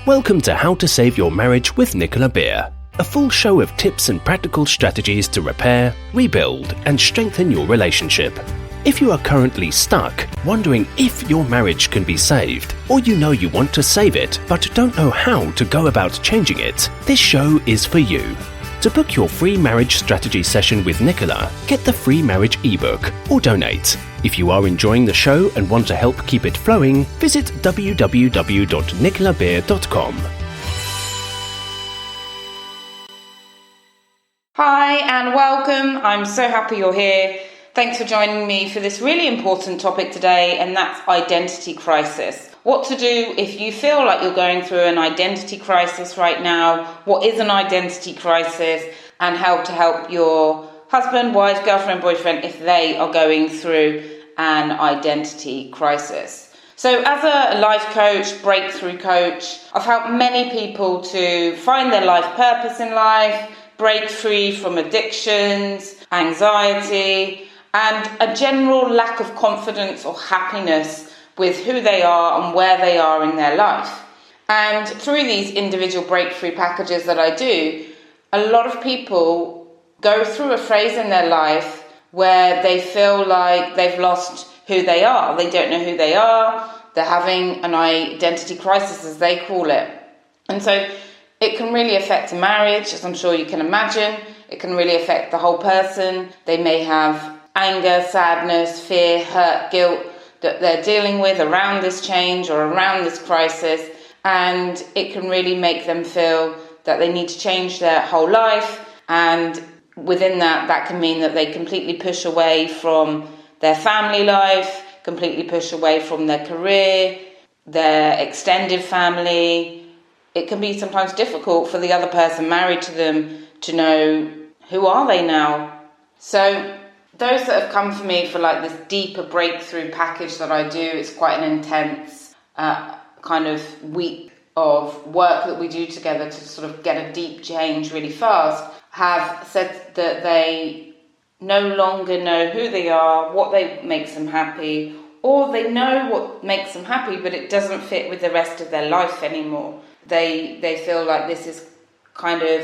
Welcome to How to Save Your Marriage with Nicola Beer, a full show of tips and practical strategies to repair, rebuild, and strengthen your relationship. If you are currently stuck, wondering if your marriage can be saved, or you know you want to save it but don't know how to go about changing it, this show is for you. To book your free marriage strategy session with Nicola, get the free marriage ebook or donate. If you are enjoying the show and want to help keep it flowing, visit www.nicolabeer.com. Hi and welcome. I'm so happy you're here. Thanks for joining me for this really important topic today, and that's identity crisis. What to do if you feel like you're going through an identity crisis right now, what is an identity crisis, and how to help your husband, wife, girlfriend, boyfriend if they are going through an identity crisis. So as a life coach, breakthrough coach, I've helped many people to find their life purpose in life, break free from addictions, anxiety, and a general lack of confidence or happiness with who they are and where they are in their life. And through these individual breakthrough packages that I do, a lot of people go through a phase in their life where they feel like they've lost who they are. They don't know who they are. They're having an identity crisis, as they call it. And so it can really affect a marriage, as I'm sure you can imagine. It can really affect the whole person. They may have anger, sadness, fear, hurt, guilt that they're dealing with around this change or around this crisis. And it can really make them feel that they need to change their whole life. And within that, that can mean that they completely push away from their family life, completely push away from their career, their extended family. It can be sometimes difficult for the other person married to them to know who are they now. So those that have come for me for like this deeper breakthrough package that I do, it's quite an intense kind of week of work that we do together to sort of get a deep change really fast, have said that they no longer know who they are, what makes them happy, or they know what makes them happy, but it doesn't fit with the rest of their life anymore. They feel like this is kind of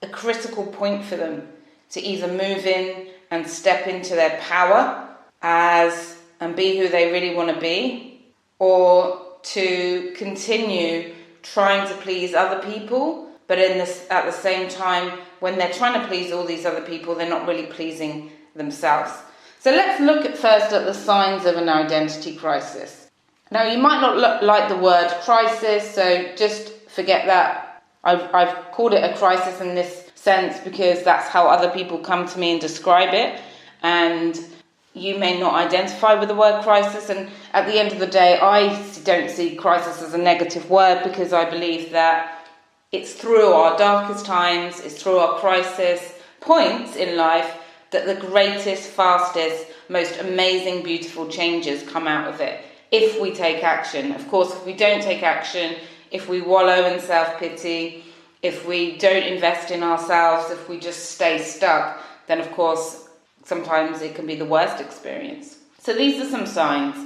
a critical point for them to either move in and step into their power and be who they really want to be, or to continue trying to please other people, but at the same time, when they're trying to please all these other people, they're not really pleasing themselves. So let's look first at the signs of an identity crisis. Now, you might not like the word crisis, so just forget that. I've called it a crisis in this sense because that's how other people come to me and describe it. And you may not identify with the word crisis. And at the end of the day, I don't see crisis as a negative word because I believe that it's through our darkest times, it's through our crisis points in life that the greatest, fastest, most amazing, beautiful changes come out of it. If we take action. Of course, if we don't take action, if we wallow in self-pity, if we don't invest in ourselves, if we just stay stuck, then of course, sometimes it can be the worst experience. So these are some signs.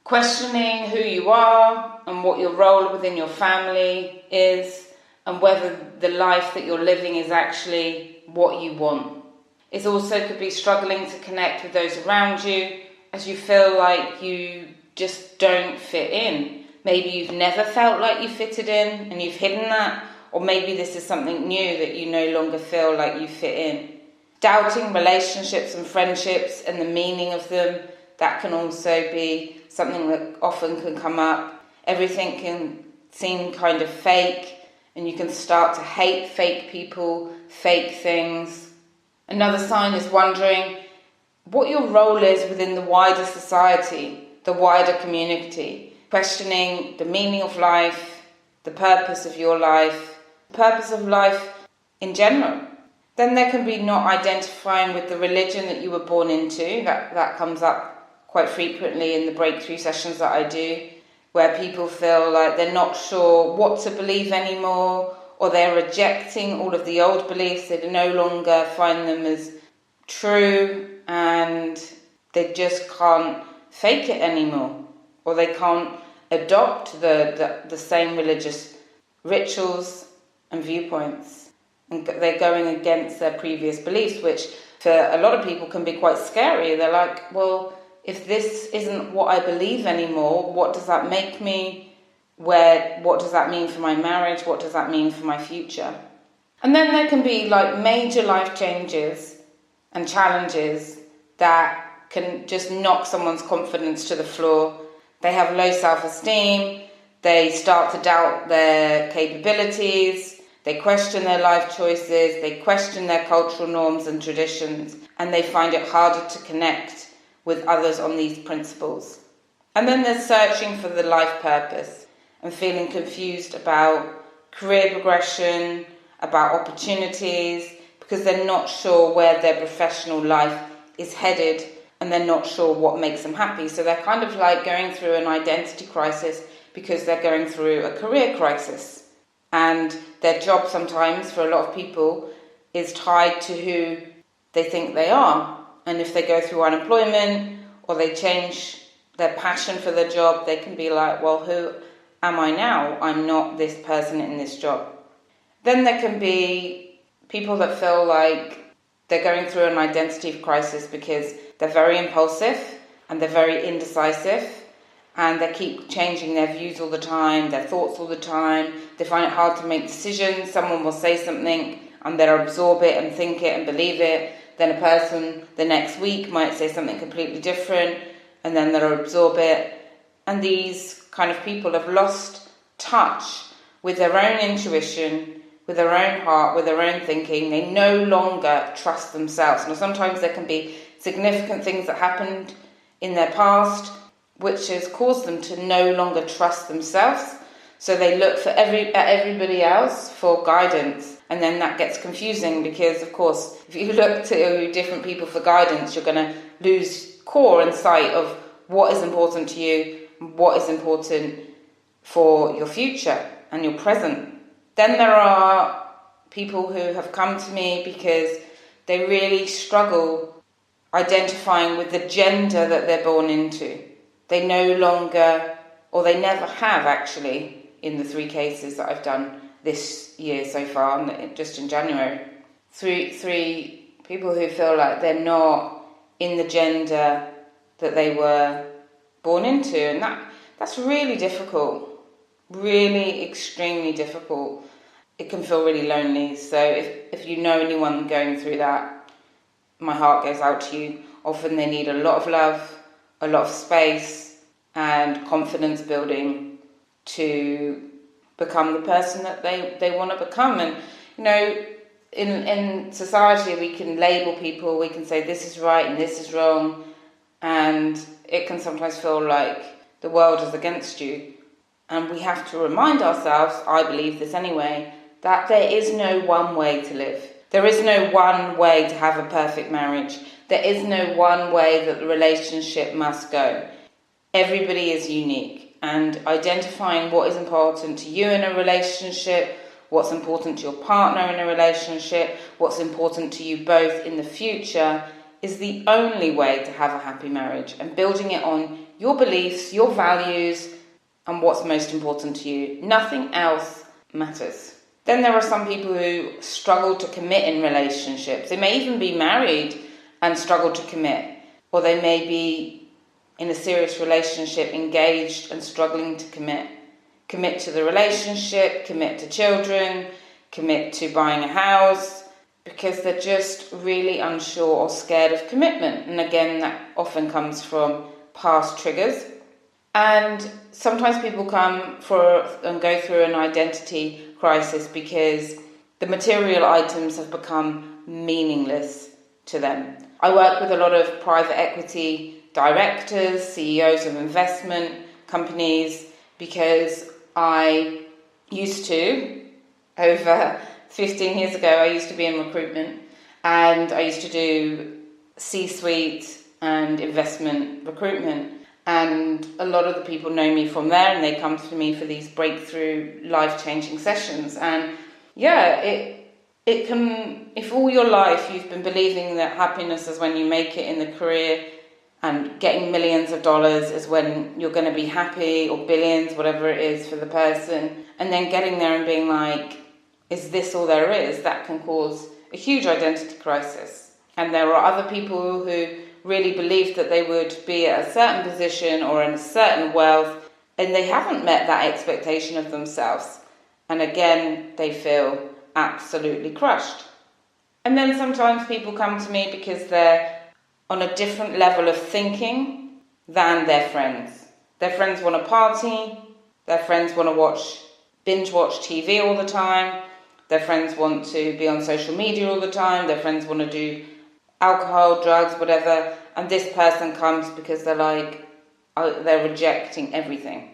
Questioning who you are and what your role within your family is, and whether the life that you're living is actually what you want. It also could be struggling to connect with those around you as you feel like you just don't fit in. Maybe you've never felt like you fitted in and you've hidden that, or maybe this is something new that you no longer feel like you fit in. Doubting relationships and friendships and the meaning of them, that can also be something that often can come up. Everything can seem kind of fake, and you can start to hate fake people, fake things. Another sign is wondering what your role is within the wider society, the wider community. Questioning the meaning of life, the purpose of your life, the purpose of life in general. Then there can be not identifying with the religion that you were born into. That comes up quite frequently in the breakthrough sessions that I do, where people feel like they're not sure what to believe anymore, or they're rejecting all of the old beliefs. They no longer find them as true, and they just can't fake it anymore, or they can't adopt the same religious rituals and viewpoints. And they're going against their previous beliefs, which for a lot of people can be quite scary. They're like, well, if this isn't what I believe anymore, what does that make me? What does that mean for my marriage? What does that mean for my future? And then there can be like major life changes and challenges that can just knock someone's confidence to the floor. They have low self-esteem, they start to doubt their capabilities, they question their life choices, they question their cultural norms and traditions, and they find it harder to connect with others on these principles. And then they're searching for the life purpose and feeling confused about career progression, about opportunities, because they're not sure where their professional life is headed and they're not sure what makes them happy. So they're kind of like going through an identity crisis because they're going through a career crisis. And their job sometimes, for a lot of people, is tied to who they think they are. And if they go through unemployment or they change their passion for their job, they can be like, well, who am I now? I'm not this person in this job. Then there can be people that feel like they're going through an identity crisis because they're very impulsive and they're very indecisive and they keep changing their views all the time, their thoughts all the time. They find it hard to make decisions. Someone will say something and they'll absorb it and think it and believe it. Then a person the next week might say something completely different and then they'll absorb it. And these kind of people have lost touch with their own intuition, with their own heart, with their own thinking. They no longer trust themselves. Now, sometimes there can be significant things that happened in their past which has caused them to no longer trust themselves. So they look at everybody else for guidance. And then that gets confusing because, of course, if you look to different people for guidance, you're going to lose core and sight of what is important to you, what is important for your future and your present. Then there are people who have come to me because they really struggle identifying with the gender that they're born into. They no longer, or they never have actually, in the 3 cases that I've done this year so far, just in January. Three people who feel like they're not in the gender that they were born into. And that's really difficult. Really extremely difficult. It can feel really lonely. So if you know anyone going through that, my heart goes out to you. Often they need a lot of love, a lot of space and confidence building to become the person that they want to become. And you know, in society we can label people, we can say this is right and this is wrong, and it can sometimes feel like the world is against you. And we have to remind ourselves, I believe this anyway, that there is no one way to live. There is no one way to have a perfect marriage. There is no one way that the relationship must go. Everybody is unique, and identifying what is important to you in a relationship, what's important to your partner in a relationship, what's important to you both in the future is the only way to have a happy marriage, and building it on your beliefs, your values, and what's most important to you. Nothing else matters. Then there are some people who struggle to commit in relationships. They may even be married and struggle to commit, or they may be in a serious relationship, engaged and struggling to commit. Commit to the relationship, commit to children, commit to buying a house, because they're just really unsure or scared of commitment. And again, that often comes from past triggers. And sometimes people come and go through an identity crisis because the material items have become meaningless to them. I work with a lot of private equity directors, CEOs of investment companies, because I used to, over 15 years ago, I used to be in recruitment, and I used to do C-suite and investment recruitment. And a lot of the people know me from there, and they come to me for these breakthrough, life-changing sessions. And yeah, it can, if all your life you've been believing that happiness is when you make it in the career and getting millions of dollars is when you're going to be happy, or billions, whatever it is for the person, and then getting there and being like, is this all there is? That can cause a huge identity crisis. And there are other people who really believed that they would be at a certain position or in a certain wealth, and they haven't met that expectation of themselves. And again, they feel absolutely crushed. And then sometimes people come to me because they're on a different level of thinking than their friends. Their friends want to party, their friends want to binge watch TV all the time, their friends want to be on social media all the time, their friends want to do alcohol, drugs, whatever, and this person comes because they're rejecting everything.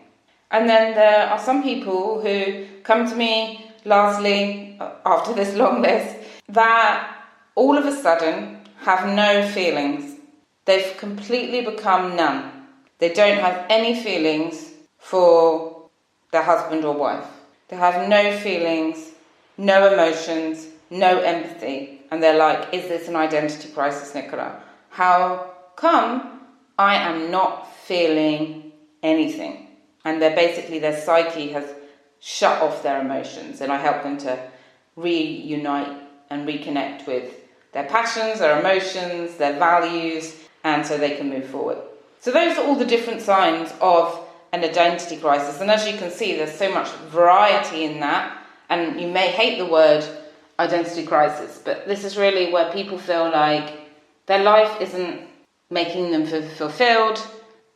And then there are some people who come to me, lastly, after this long list, that all of a sudden have no feelings. They've completely become numb. They don't have any feelings for their husband or wife. They have no feelings, no emotions, no empathy. And they're like, is this an identity crisis, Nicola? How come I am not feeling anything? And their psyche has shut off their emotions, and I help them to reunite and reconnect with their passions, their emotions, their values, and so they can move forward. So those are all the different signs of an identity crisis. And as you can see, there's so much variety in that. And you may hate the word identity crisis, but this is really where people feel like their life isn't making them feel fulfilled,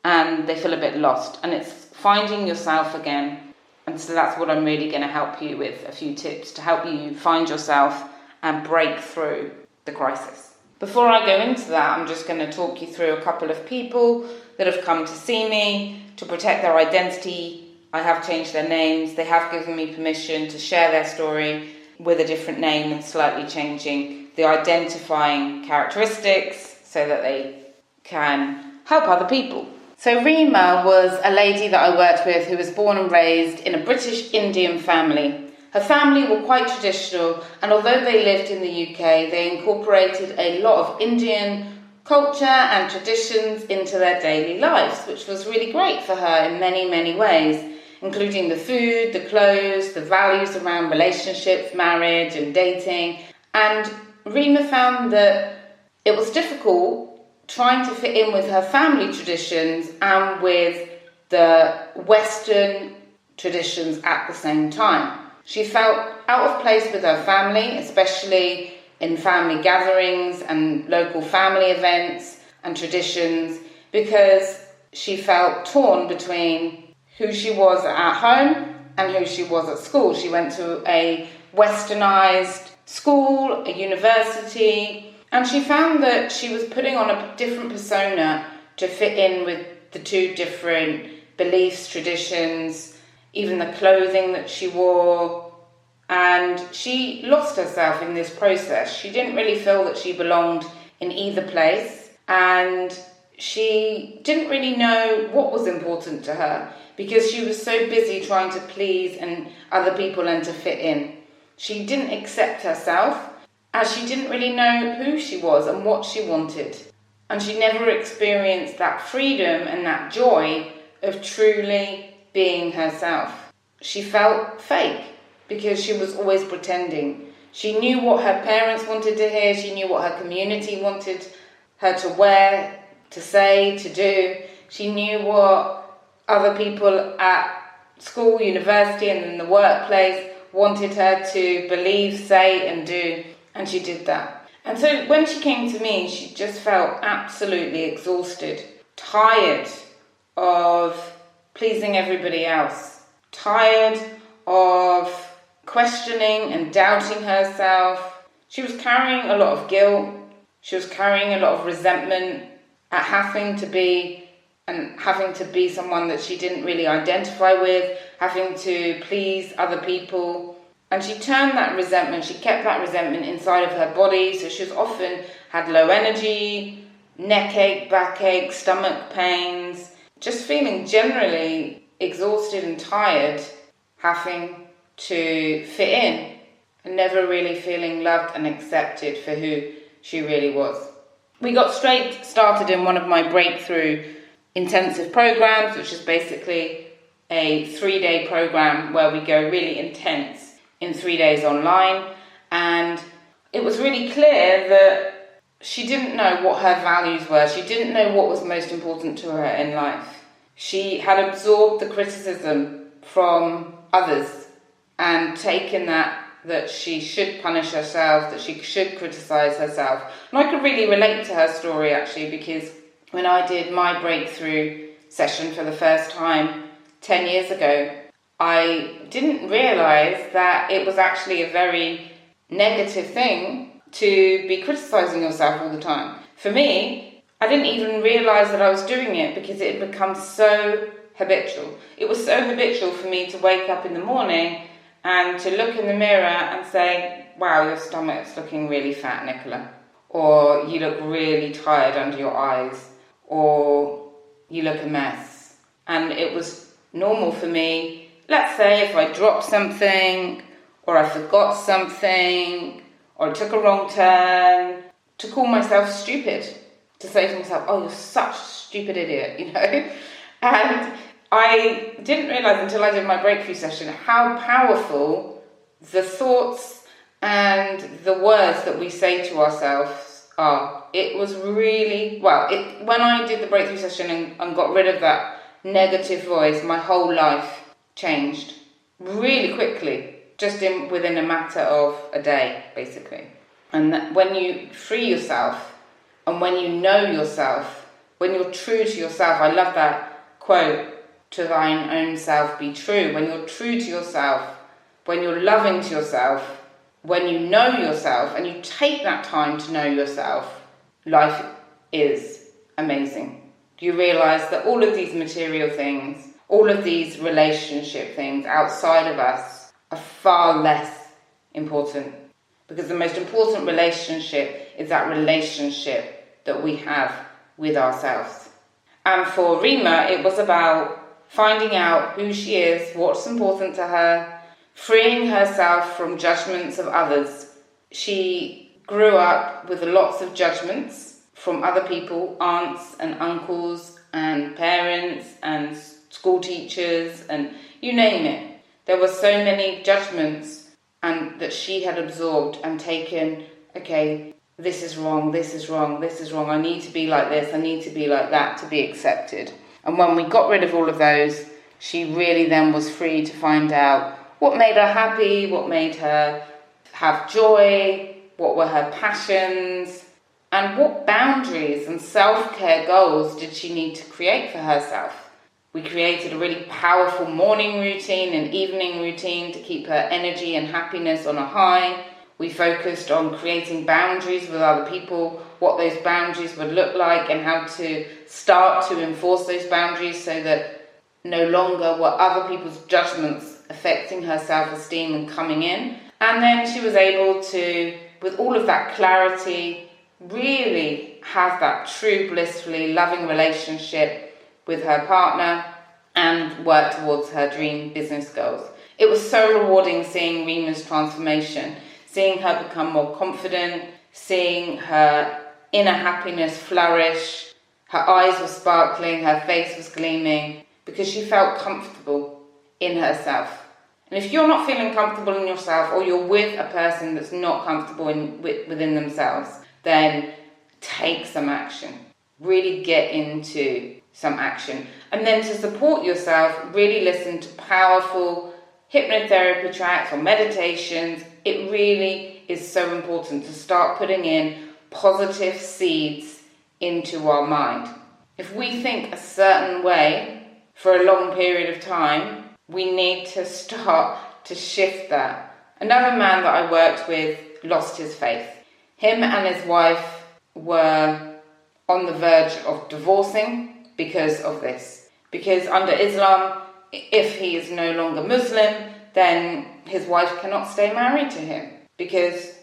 and they feel a bit lost. And it's finding yourself again. And so that's what I'm really going to help you with, a few tips to help you find yourself and break through the crisis. Before I go into that, I'm just going to talk you through a couple of people that have come to see me to protect their identity. I have changed their names. They have given me permission to share their story with a different name and slightly changing the identifying characteristics so that they can help other people. So Rima was a lady that I worked with who was born and raised in a British Indian family. Her family were quite traditional, and although they lived in the UK, they incorporated a lot of Indian culture and traditions into their daily lives, which was really great for her in many, many ways, including the food, the clothes, the values around relationships, marriage and dating. And Rima found that it was difficult trying to fit in with her family traditions and with the Western traditions at the same time. She felt out of place with her family, especially in family gatherings and local family events and traditions, because she felt torn between who she was at home and who she was at school. She went to a westernized school, a university, and she found that she was putting on a different persona to fit in with the two different beliefs, traditions, even the clothing that she wore. And she lost herself in this process. She didn't really feel that she belonged in either place. And she didn't really know what was important to her because she was so busy trying to please and other people and to fit in. She didn't accept herself, as she didn't really know who she was and what she wanted. And she never experienced that freedom and that joy of truly being herself. She felt fake because she was always pretending. She knew what her parents wanted to hear, she knew what her community wanted her to wear, to say, to do. She knew what other people at school, university and in the workplace wanted her to believe, say and do. And she did that. And so when she came to me, she just felt absolutely exhausted, tired of pleasing everybody else, tired of questioning and doubting herself. She was carrying a lot of guilt. She was carrying a lot of resentment at having to be someone that she didn't really identify with, having to please other people. And she turned that resentment, she kept that resentment inside of her body, so she was often had low energy, neck ache, backache, stomach pains, just feeling generally exhausted and tired, having to fit in, and never really feeling loved and accepted for who she really was. we got straight started in one of my breakthrough intensive programs, which is basically a 3-day program where we go really intense in 3 days online. And it was really clear that she didn't know what her values were. She didn't know what was most important to her in life. She had absorbed the criticism from others and taken that she should punish herself, that she should criticize herself. And I could really relate to her story, actually, because when I did my breakthrough session for the first time 10 years ago, I didn't realize that it was actually a very negative thing to be criticizing yourself all the time. For me, I didn't even realize that I was doing it because it had become so habitual. It was so habitual for me to wake up in the morning and to look in the mirror and say, wow, your stomach's looking really fat, Nicola. Or you look really tired under your eyes. Or you look a mess. And it was normal for me, let's say if I dropped something, or I forgot something, or I took a wrong turn, to call myself stupid. To say to myself, oh, you're such a stupid idiot, you know? And I didn't realise until I did my breakthrough session how powerful the thoughts and the words that we say to ourselves are. It was really, when I did the breakthrough session and got rid of that negative voice, my whole life changed really quickly, just within a matter of a day, basically. And that when you free yourself and when you know yourself, when you're true to yourself, I love that quote, to thine own self be true. When you're true to yourself, when you're loving to yourself, when you know yourself and you take that time to know yourself, life is amazing. You realise that all of these material things, all of these relationship things outside of us are far less important. Because the most important relationship is that relationship that we have with ourselves. And for Rima, it was about finding out who she is, what's important to her, freeing herself from judgments of others. She grew up with lots of judgments from other people, aunts and uncles and parents and school teachers and you name it. There were so many judgments and that she had absorbed and taken, okay, this is wrong, this is wrong, this is wrong, I need to be like this, I need to be like that to be accepted. And when we got rid of all of those, she really then was free to find out what made her happy, what made her have joy, what were her passions, and what boundaries and self-care goals did she need to create for herself. We created a really powerful morning routine and evening routine to keep her energy and happiness on a high. We focused on creating boundaries with other people, what those boundaries would look like and how to start to enforce those boundaries so that no longer were other people's judgments affecting her self-esteem and coming in. And then she was able to, with all of that clarity, really have that true, blissfully loving relationship with her partner and work towards her dream business goals. It was so rewarding seeing Rima's transformation, seeing her become more confident, seeing her inner happiness flourish. Her eyes were sparkling, her face was gleaming, because she felt comfortable in herself. And if you're not feeling comfortable in yourself, or you're with a person that's not comfortable within themselves, then take some action. Really get into some action. And then to support yourself, really listen to powerful hypnotherapy tracks or meditations. It really is so important to start putting in positive seeds into our mind. If we think a certain way for a long period of time, we need to start to shift that. Another man that I worked with lost his faith. Him and his wife were on the verge of divorcing because of this. Because under Islam, if he is no longer Muslim, then his wife cannot stay married to him because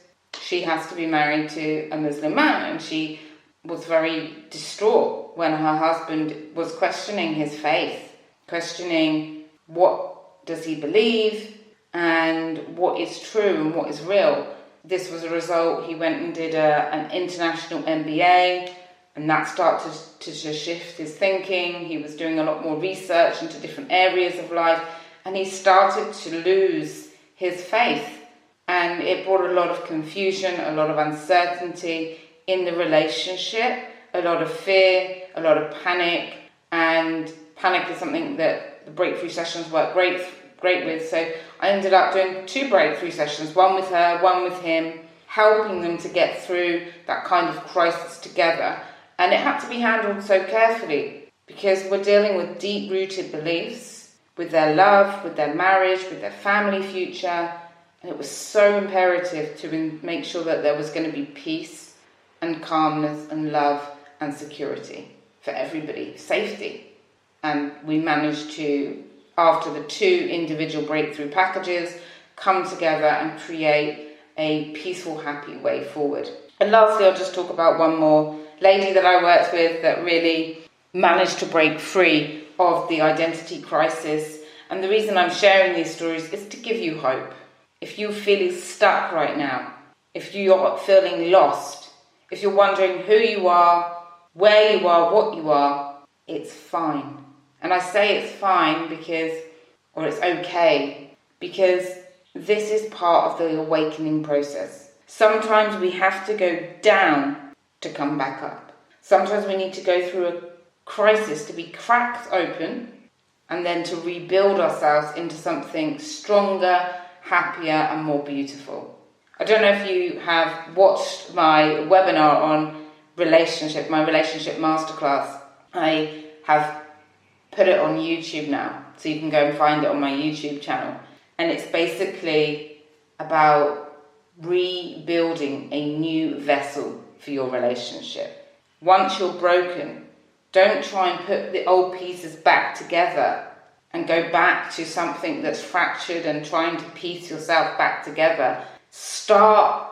she has to be married to a Muslim man. And she was very distraught when her husband was questioning his faith, questioning what does he believe and what is true and what is real. This was a result. He went and did an international MBA, and that started to shift his thinking. He was doing a lot more research into different areas of life, and he started to lose his faith. And it brought a lot of confusion, a lot of uncertainty in the relationship, a lot of fear, a lot of panic. And panic is something that the breakthrough sessions work great with. So I ended up doing 2 breakthrough sessions, one with her, one with him, helping them to get through that kind of crisis together. And it had to be handled so carefully because we're dealing with deep-rooted beliefs, with their love, with their marriage, with their family future. And it was so imperative to make sure that there was going to be peace and calmness and love and security for everybody, safety. And we managed to, after the 2 individual breakthrough packages, come together and create a peaceful, happy way forward. And lastly, I'll just talk about one more lady that I worked with that really managed to break free of the identity crisis. And the reason I'm sharing these stories is to give you hope. If you're feeling stuck right now, if you're feeling lost, if you're wondering who you are, where you are, what you are, it's fine. And I say it's fine or it's okay, because this is part of the awakening process. Sometimes we have to go down to come back up. Sometimes we need to go through a crisis to be cracked open and then to rebuild ourselves into something stronger, happier and more beautiful. I don't know if you have watched my webinar on relationship, my relationship masterclass. I have put it on YouTube now, so you can go and find it on my YouTube channel. And it's basically about rebuilding a new vessel for your relationship. Once you're broken, don't try and put the old pieces back together and go back to something that's fractured and trying to piece yourself back together. Start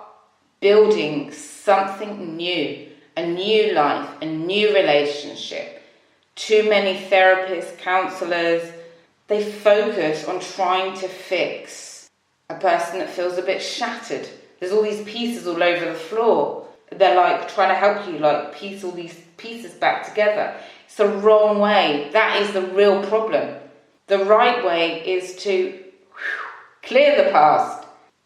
building something new, a new life, a new relationship. Too many therapists, counselors, they focus on trying to fix a person that feels a bit shattered. There's all these pieces all over the floor. They're like trying to help you piece all these pieces back together. It's the wrong way. That is the real problem. The right way is to clear the past,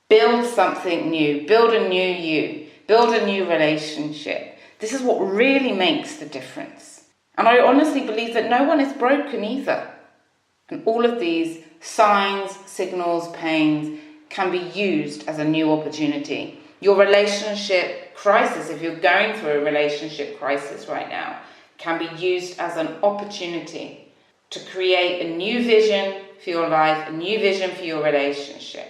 build something new, build a new you, build a new relationship. This is what really makes the difference. And I honestly believe that no one is broken either. And all of these signs, signals, pains can be used as a new opportunity. Your relationship crisis, if you're going through a relationship crisis right now, can be used as an opportunity to create a new vision for your life, a new vision for your relationship.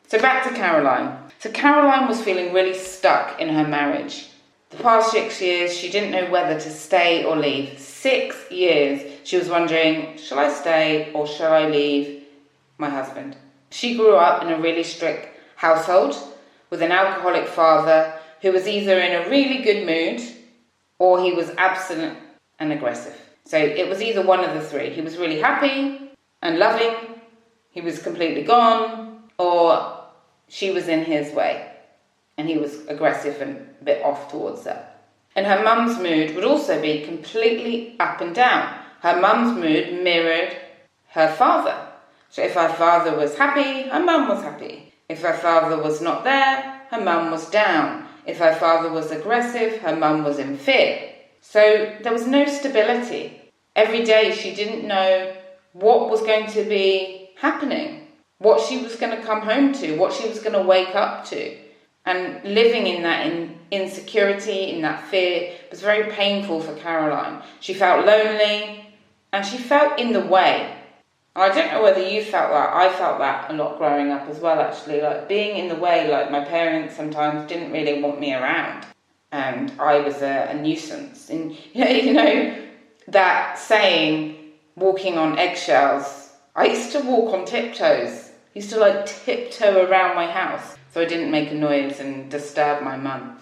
So back to Caroline. So Caroline was feeling really stuck in her marriage. The past 6 years, she didn't know whether to stay or leave. 6 years, she was wondering, shall I stay or shall I leave my husband? She grew up in a really strict household with an alcoholic father who was either in a really good mood or he was absent and aggressive. So it was either one of the 3. He was really happy and loving, he was completely gone, or she was in his way and he was aggressive and a bit off towards her. And her mum's mood would also be completely up and down. Her mum's mood mirrored her father. So if her father was happy, her mum was happy. If her father was not there, her mum was down. If her father was aggressive, her mum was in fear. So there was no stability. Every day she didn't know what was going to be happening, what she was going to come home to, what she was going to wake up to. And living in that insecurity, in that fear, was very painful for Caroline. She felt lonely and she felt in the way. I don't know whether you felt that. I felt that a lot growing up as well, actually. Like being in the way, like my parents sometimes didn't really want me around. And I was a nuisance. And you know, that saying, walking on eggshells. I used to walk on tiptoes. I used to tiptoe around my house so I didn't make a noise and disturb my mum.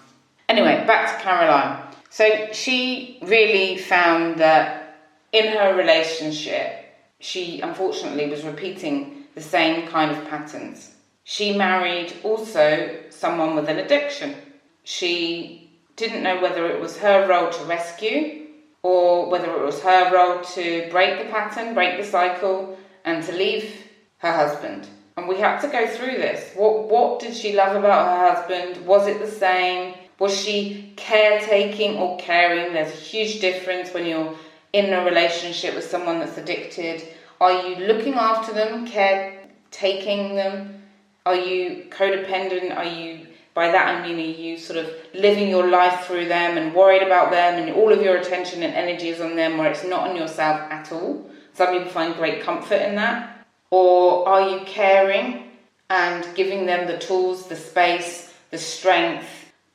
Anyway, back to Caroline. So she really found that in her relationship, she unfortunately was repeating the same kind of patterns. She married also someone with an addiction. She didn't know whether it was her role to rescue or whether it was her role to break the pattern, break the cycle, and to leave her husband. And we had to go through this. What did she love about her husband? Was it the same? Was she caretaking or caring? There's a huge difference when you're in a relationship with someone that's addicted. Are you looking after them, caretaking them? Are you codependent? Are you, by that I mean, are you sort of living your life through them and worried about them and all of your attention and energy is on them where it's not on yourself at all? Some people find great comfort in that. Or are you caring and giving them the tools, the space, the strength,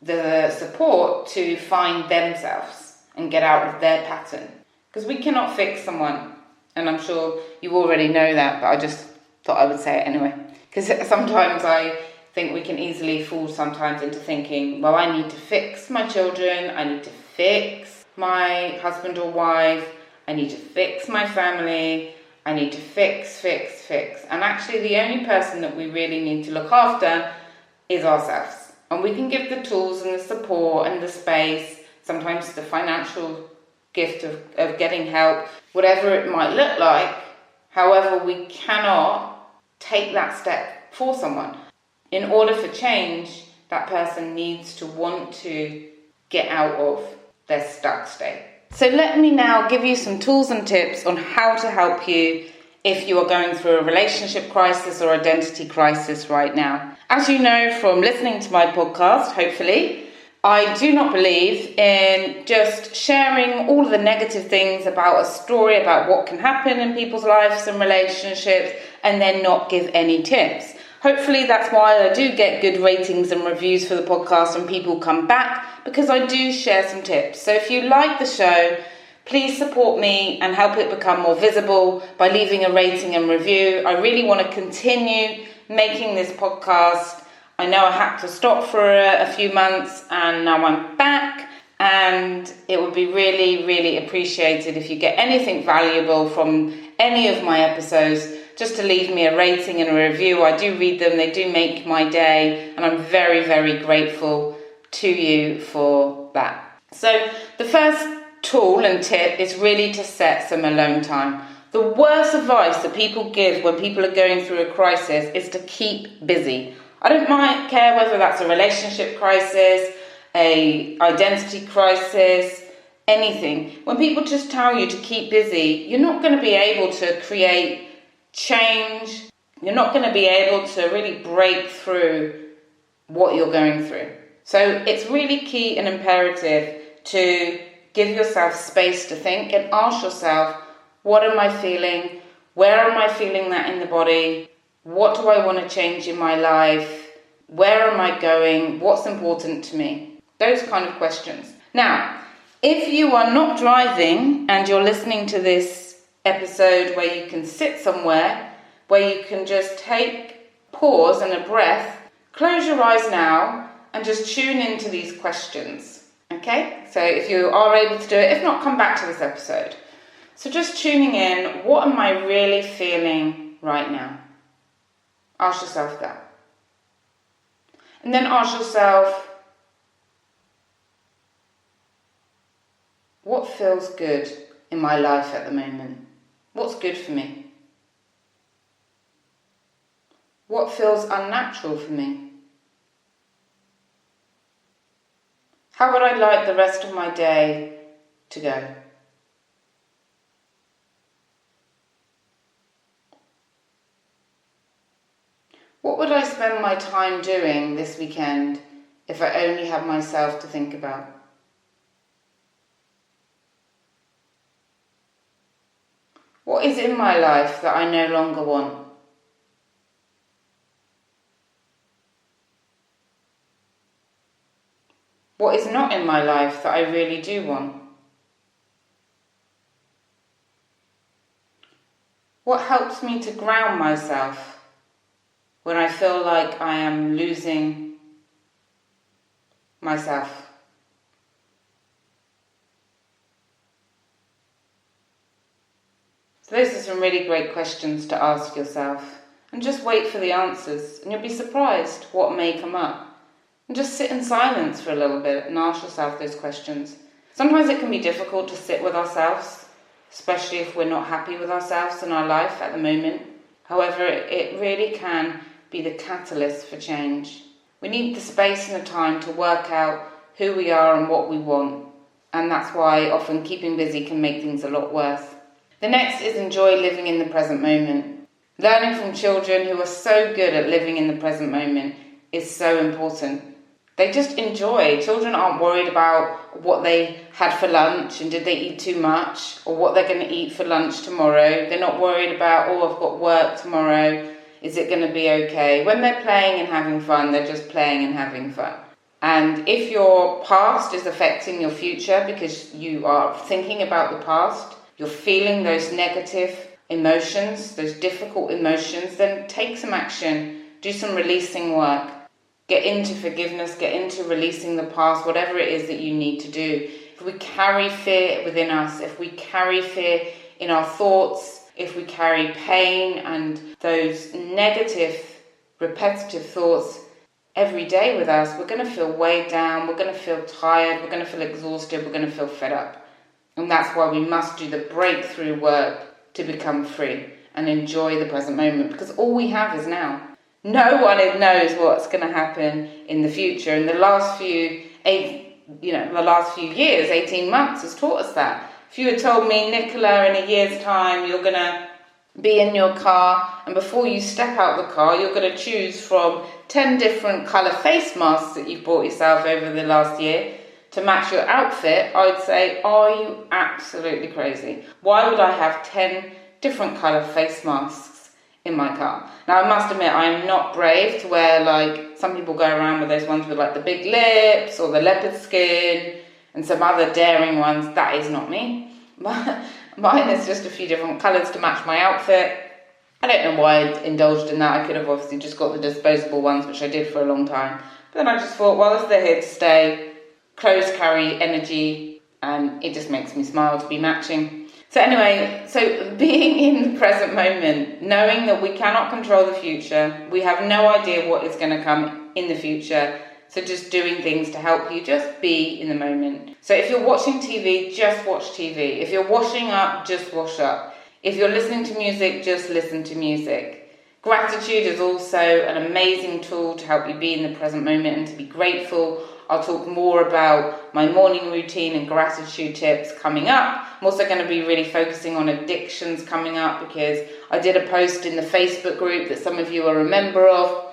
the support to find themselves and get out of their pattern? Because we cannot fix someone. And I'm sure you already know that, but I just thought I would say it anyway. Because sometimes I think we can easily fall sometimes into thinking, well, I need to fix my children, I need to fix my husband or wife, I need to fix my family, I need to fix. And actually the only person that we really need to look after is ourselves. And we can give the tools and the support and the space, sometimes the financial gift of getting help, whatever it might look like. However, we cannot take that step for someone. In order for change, that person needs to want to get out of their stuck state. So let me now give you some tools and tips on how to help you if you are going through a relationship crisis or identity crisis right now. As you know from listening to my podcast, hopefully, I do not believe in just sharing all of the negative things about a story, about what can happen in people's lives and relationships, and then not give any tips. Hopefully that's why I do get good ratings and reviews for the podcast and people come back, because I do share some tips. So if you like the show, please support me and help it become more visible by leaving a rating and review. I really want to continue making this podcast. I know I had to stop for a few months and now I'm back, and it would be really, really appreciated if you get anything valuable from any of my episodes, just to leave me a rating and a review. I do read them, they do make my day, and I'm very, very grateful to you for that. So the first tool and tip is really to set some alone time. The worst advice that people give when people are going through a crisis is to keep busy. I don't care whether that's a relationship crisis, a identity crisis, anything. When people just tell you to keep busy, you're not going to be able to create change. You're not going to be able to really break through what you're going through. So it's really key and imperative to give yourself space to think and ask yourself, what am I feeling? Where am I feeling that in the body? What do I want to change in my life? Where am I going? What's important to me? Those kind of questions. Now, if you are not driving and you're listening to this episode where you can sit somewhere, where you can just pause and a breath, close your eyes now and just tune into these questions. Okay? So if you are able to do it, if not, come back to this episode. So just tuning in, what am I really feeling right now? Ask yourself that. And then ask yourself, what feels good in my life at the moment? What's good for me? What feels unnatural for me? How would I like the rest of my day to go? What would I spend my time doing this weekend if I only had myself to think about? What is in my life that I no longer want? What is not in my life that I really do want? What helps me to ground myself when I feel like I am losing myself? So those are some really great questions to ask yourself. and just wait for the answers, and you'll be surprised what may come up. And just sit in silence for a little bit and ask yourself those questions. Sometimes it can be difficult to sit with ourselves, especially if we're not happy with ourselves in our life at the moment. However, it really can be the catalyst for change. We need the space and the time to work out who we are and what we want. And that's why often keeping busy can make things a lot worse. The next is enjoy living in the present moment. Learning from children who are so good at living in the present moment is so important. They just enjoy. Children aren't worried about what they had for lunch and did they eat too much, or what they're going to eat for lunch tomorrow. They're not worried about, I've got work tomorrow. Is it going to be okay? When they're playing and having fun, they're just playing and having fun. And if your past is affecting your future because you are thinking about the past, you're feeling those negative emotions, those difficult emotions, then take some action, do some releasing work. Get into forgiveness, get into releasing the past, whatever it is that you need to do. If we carry fear within us, if we carry fear in our thoughts, if we carry pain and those negative, repetitive thoughts every day with us, we're going to feel weighed down, we're going to feel tired, we're going to feel exhausted, we're going to feel fed up. And that's why we must do the breakthrough work to become free and enjoy the present moment, because all we have is now. No one knows what's going to happen in the future. And the last few years, 18 months has taught us that. If you had told me, Nicola, in a year's time, you're going to be in your car, and before you step out the car, you're going to choose from 10 different colour face masks that you've bought yourself over the last year to match your outfit, I'd say, are you absolutely crazy? Why would I have 10 different colour face masks in my car? Now, I must admit, I'm not brave to wear, like, some people go around with those ones with, like, the big lips or the leopard skin and some other daring ones. That is not me. Mine is just a few different colours to match my outfit. I don't know why I indulged in that. I could have obviously just got the disposable ones, which I did for a long time. But then I just thought, well, if they're here to stay, clothes carry energy, and it just makes me smile to be matching. So anyway, so being in the present moment, knowing that we cannot control the future, we have no idea what is going to come in the future, so just doing things to help you just be in the moment. So if you're watching TV, just watch TV. If you're washing up, just wash up. If you're listening to music, just listen to music. Gratitude is also an amazing tool to help you be in the present moment and to be grateful. I'll talk more about my morning routine and gratitude tips coming up. I'm also going to be really focusing on addictions coming up, because I did a post in the Facebook group that some of you are a member of.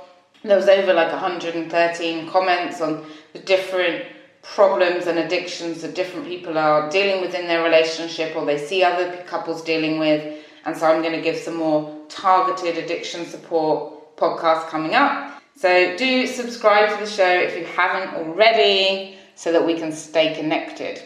There was over like 113 comments on the different problems and addictions that different people are dealing with in their relationship, or they see other couples dealing with. And so I'm going to give some more targeted addiction support podcasts coming up. So do subscribe to the show if you haven't already, so that we can stay connected.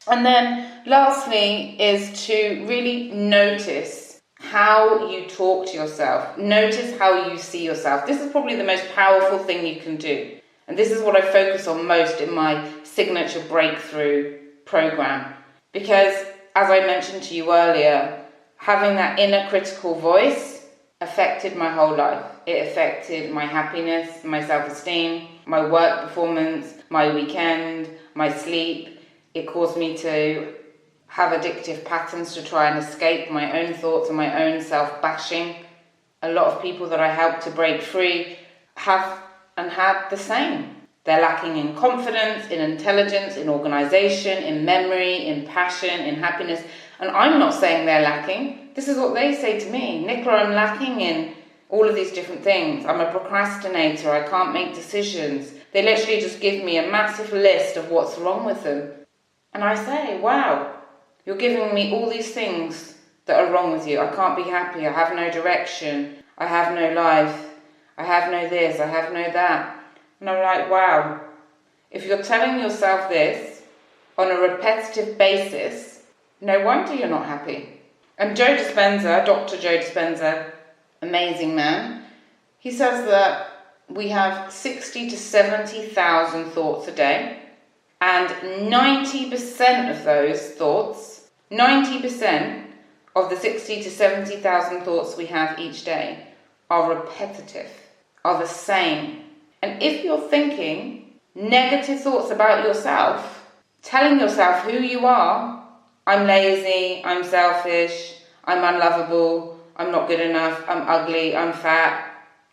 And then lastly is to really notice how you talk to yourself. Notice how you see yourself. This is probably the most powerful thing you can do. And this is what I focus on most in my signature breakthrough program. Because as I mentioned to you earlier, having that inner critical voice affected my whole life. It affected my happiness, my self-esteem, my work performance, my weekend, my sleep. It caused me to have addictive patterns to try and escape my own thoughts and my own self-bashing. A lot of people that I helped to break free have and had the same. They're lacking in confidence, in intelligence, in organisation, in memory, in passion, in happiness. And I'm not saying they're lacking. This is what they say to me. Nicola, I'm lacking in all of these different things. I'm a procrastinator. I can't make decisions. They literally just give me a massive list of what's wrong with them. And I say, wow, you're giving me all these things that are wrong with you. I can't be happy. I have no direction. I have no life. I have no this. I have no that. And I'm like, wow, if you're telling yourself this on a repetitive basis, no wonder you're not happy. And Joe Dispenza, Dr. Joe Dispenza, amazing man, he says that we have 60 to 70,000 thoughts a day, and 90% of those thoughts, 90% of the 60 to 70,000 thoughts we have each day are repetitive, are the same. And if you're thinking negative thoughts about yourself, telling yourself who you are, I'm lazy, I'm selfish, I'm unlovable, I'm not good enough, I'm ugly, I'm fat,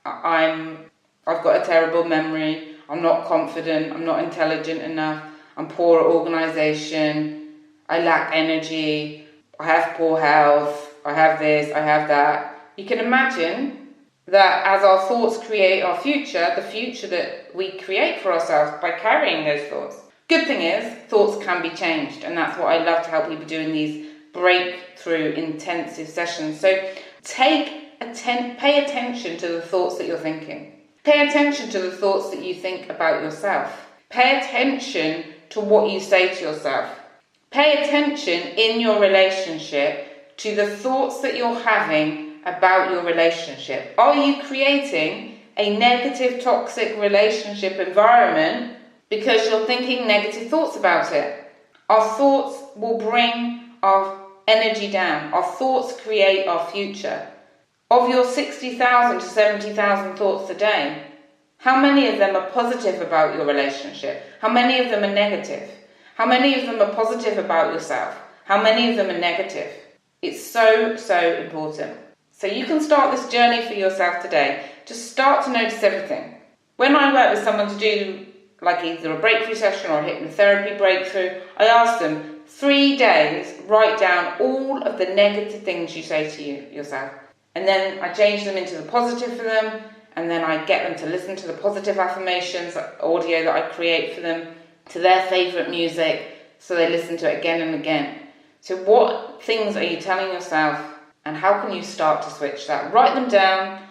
I've got a terrible memory, I'm not confident, I'm not intelligent enough, I'm poor at organisation, I lack energy, I have poor health, I have this, I have that. You can imagine that as our thoughts create our future, the future that we create for ourselves by carrying those thoughts. Good thing is, thoughts can be changed, and that's what I love to help people do in these breakthrough intensive sessions. So pay attention to the thoughts that you're thinking. Pay attention to the thoughts that you think about yourself. Pay attention to what you say to yourself. Pay attention in your relationship to the thoughts that you're having about your relationship. Are you creating a negative, toxic relationship environment because you're thinking negative thoughts about it? Our thoughts will bring our energy down. Our thoughts create our future. Of your 60,000 to 70,000 thoughts a day, how many of them are positive about your relationship? How many of them are negative? How many of them are positive about yourself? How many of them are negative? It's so, so important. So you can start this journey for yourself today. Just start to notice everything. When I work with someone to do like either a breakthrough session or a hypnotherapy breakthrough, I ask them 3 days, write down all of the negative things you say to yourself. And then I change them into the positive for them, and then I get them to listen to the positive affirmations, audio that I create for them, to their favourite music, so they listen to it again and again. So what things are you telling yourself, and how can you start to switch that? Write them down,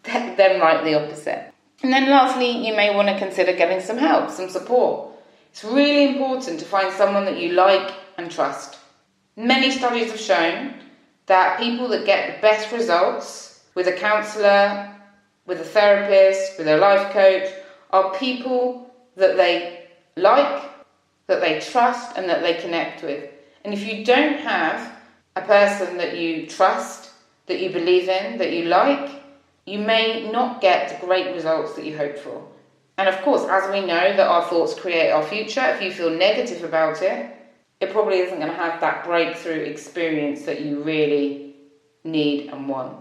then write the opposite. And then lastly, you may want to consider getting some help, some support. It's really important to find someone that you like and trust. Many studies have shown that people that get the best results with a counsellor, with a therapist, with a life coach, are people that they like, that they trust, and that they connect with. And if you don't have a person that you trust, that you believe in, that you like, you may not get the great results that you hope for. And of course, as we know that our thoughts create our future, if you feel negative about it, it probably isn't going to have that breakthrough experience that you really need and want.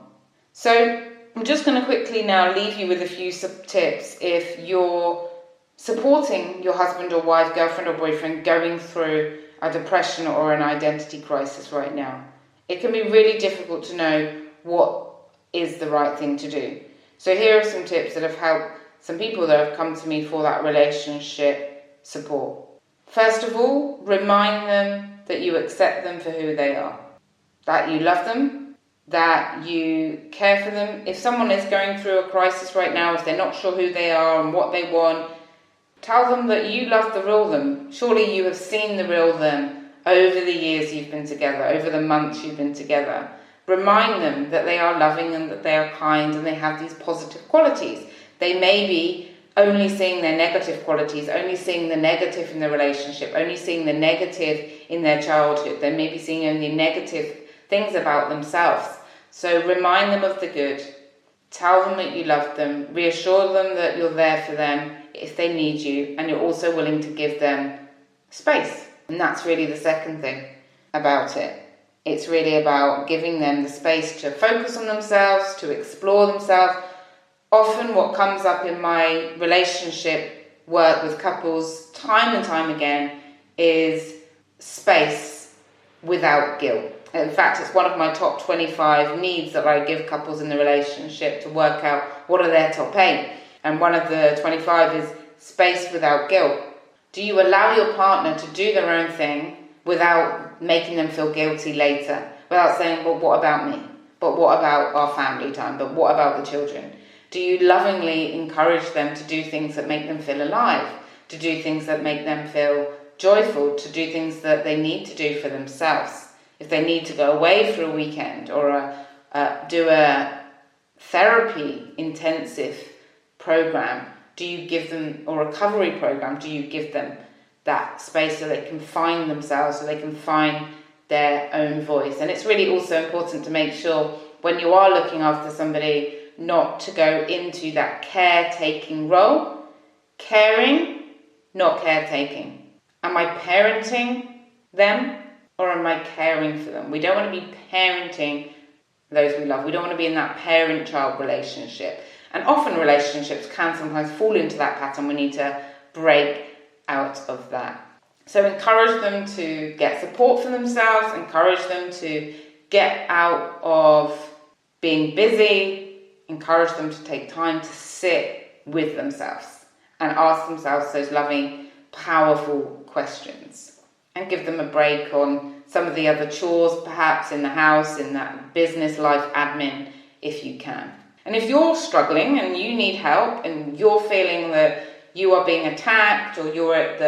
So I'm just going to quickly now leave you with a few tips if you're supporting your husband or wife, girlfriend or boyfriend going through a depression or an identity crisis right now. It can be really difficult to know what is the right thing to do. So here are some tips that have helped some people that have come to me for that relationship support. First of all, remind them that you accept them for who they are, that you love them, that you care for them. If someone is going through a crisis right now, if they're not sure who they are and what they want, tell them that you love the real them. Surely you have seen the real them over the years you've been together, over the months you've been together. Remind them that they are loving and that they are kind and they have these positive qualities. They may be only seeing their negative qualities, only seeing the negative in the relationship, only seeing the negative in their childhood. They may be seeing only negative things about themselves. So remind them of the good. Tell them that you love them. Reassure them that you're there for them if they need you, and you're also willing to give them space. And that's really the second thing about it. It's really about giving them the space to focus on themselves, to explore themselves. Often what comes up in my relationship work with couples time and time again is space without guilt. In fact, it's one of my top 25 needs that I give couples in the relationship to work out what are their top 8. And one of the 25 is space without guilt. Do you allow your partner to do their own thing without making them feel guilty later? Without saying, well, what about me? But what about our family time? But what about the children? Do you lovingly encourage them to do things that make them feel alive? To do things that make them feel joyful? To do things that they need to do for themselves? If they need to go away for a weekend or do a therapy intensive program, do you give them, or recovery program, do you give them that space so they can find themselves, so they can find their own voice? And it's really also important to make sure when you are looking after somebody not to go into that caretaking role. Caring, not caretaking. Am I parenting them or am I caring for them? We don't want to be parenting those we love. We don't want to be in that parent-child relationship. And often relationships can sometimes fall into that pattern. We need to break out of that. So encourage them to get support for themselves, encourage them to get out of being busy, encourage them to take time to sit with themselves and ask themselves those loving, powerful questions, and give them a break on some of the other chores, perhaps in the house, in that business life admin, if you can. And if you're struggling and you need help and you're feeling that you are being attacked or you're at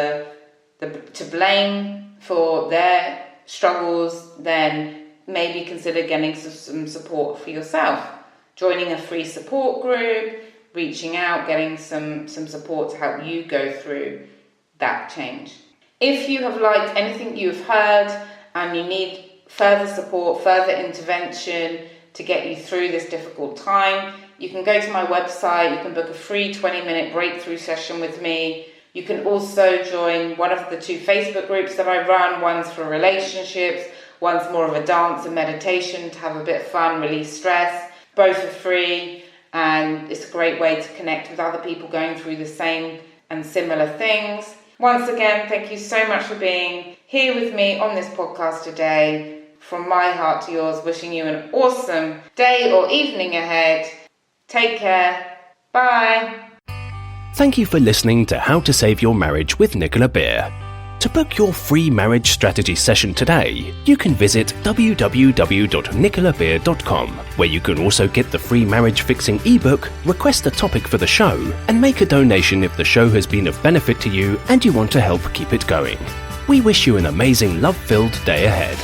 to blame for their struggles, then maybe consider getting some support for yourself. Joining a free support group, reaching out, getting some support to help you go through that change. If you have liked anything you've heard and you need further support, further intervention to get you through this difficult time, you can go to my website, you can book a free 20-minute breakthrough session with me. You can also join one of the 2 Facebook groups that I run. One's for relationships, one's more of a dance and meditation to have a bit of fun, release stress. Both are free, and it's a great way to connect with other people going through the same and similar things. Once again, thank you so much for being here with me on this podcast today. From my heart to yours, wishing you an awesome day or evening ahead. Take care. Bye. Thank you for listening to How to Save Your Marriage with Nicola Beer. To book your free marriage strategy session today, you can visit www.nicolabeer.com, where you can also get the free marriage fixing ebook, request a topic for the show, and make a donation if the show has been of benefit to you and you want to help keep it going. We wish you an amazing love-filled day ahead.